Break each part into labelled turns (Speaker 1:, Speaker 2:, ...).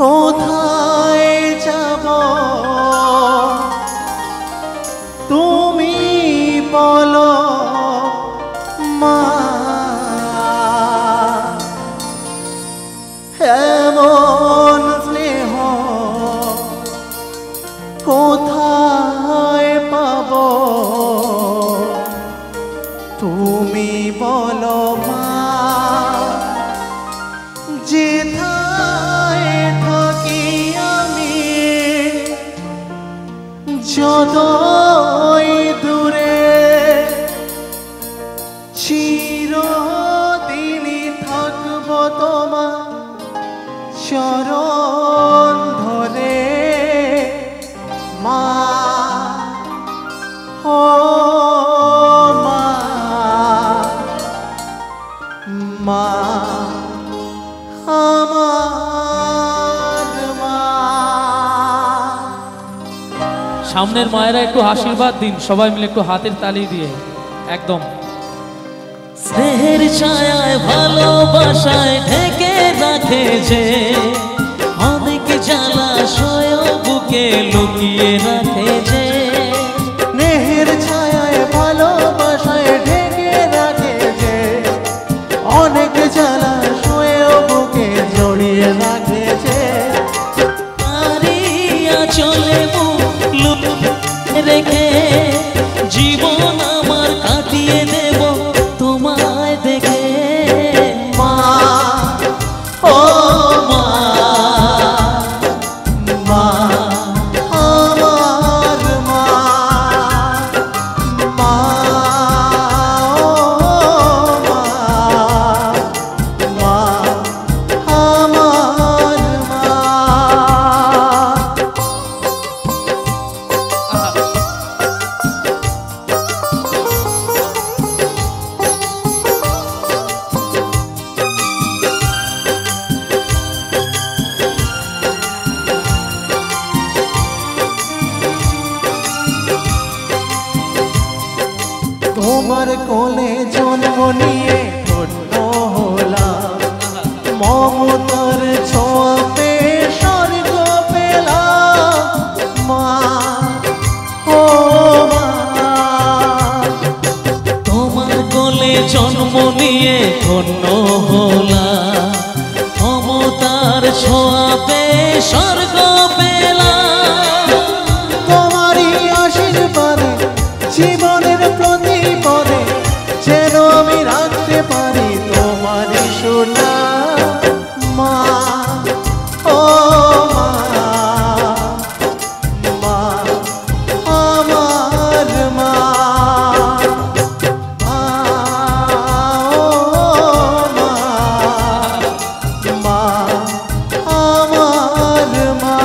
Speaker 1: কোথায় যাব তুমি বলো মা, এমন স্নেহ কোথায় পাব তুমি বলো মা। যেথায় থাকি আমি যতই দূরে, চিরদিনই থাকব তোমার চরণ ধরে মা। ও মা, মা আমার মা।
Speaker 2: সামনের মায়েরা একটু আশীর্বাদ দিন, সবাই মিলে একটু হাতের তালি দিয়ে। একদম
Speaker 3: স্নেহের ছায়ায় ভালোবাসায় ঢেকে রাখে যে, অনেক জ্বালাশয় বুকে লুকিয়ে রাখে যে।
Speaker 1: স্নেহের ছায়ায় ভালোবাসায় ঢেকে রাখে যে, অনেক জ্বালাশয় বুকে জড়িয়ে রাখে যে।
Speaker 3: চলে মুখ রেখে জীবন আমার কাটিয়ে দেব তোমায় দেখে
Speaker 1: মা। ও মা, মা আমার মা, মা ও মা, মা আমার মা। তোমার কোলে জন্ম নিয়ে ধন্য হলাম, মমতার ছোঁয়া পেয়ে স্বর্গ পেলাম মা। ও মা,
Speaker 3: তোমার কোলে জন্ম নিয়ে ধন্য হলাম, মমতার ছোঁয়া পেয়ে স্বর্গ পেলাম।
Speaker 1: তোমারই আশীর্বাদে জীবনের প্রতিপদে যেন আমি রাখতে পারি তোমারই সোনা মা। ও মা, মা আমার মা, মা ও মা, মা আমার মা।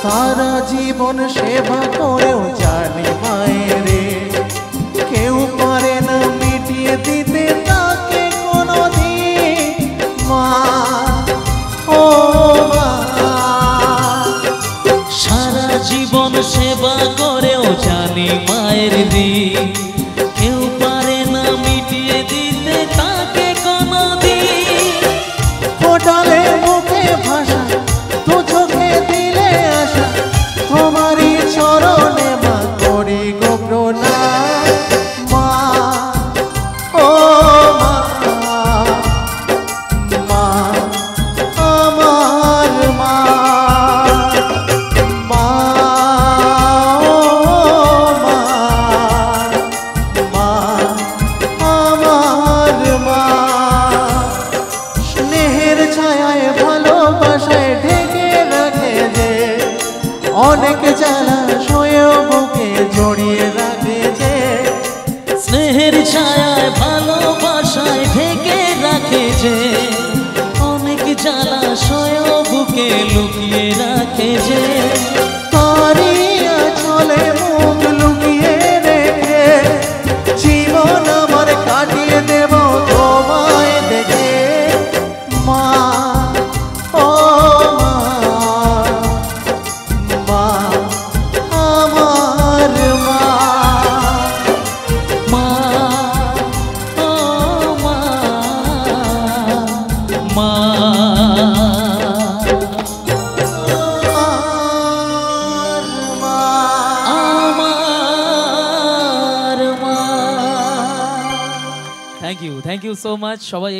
Speaker 1: সারা জীবন সেবা করেও জানি মায়েরে কেউ পারে না মিটিয়ে দিতে তাকে কোনোদিন মা। ও মা,
Speaker 3: সারা জীবন সেবা করেও জানি মায়ের দিন, কেউ পারে না মিটিয়ে দিতে তাকে কোনোদিন।
Speaker 1: ফোটালে মুখে ভাষা দু চোখে দিলে আশা, তোমারই চরণে মা করি গো প্রণাম মা। ও মা, মা আমার মা, মা ও মা, মা আমার মা। স্নেহের ছায়ায় ভালোবাসায় ঢেকে রাখে যে, অনেক জ্বালাশয় বুকে জড়িয়ে রাখে যে।
Speaker 3: স্নেহের ছায়ায় ভালোবাসায় ঢেকে রাখে যে, অনেক জ্বালাশয় বুকে লুকিয়ে রাখে যে।
Speaker 1: তারি আঁচলে মুখ লুকিয়ে রেখে জীবন আমার কাটিয়ে
Speaker 2: থ্যাংক ইউ সো মাচ সবাই।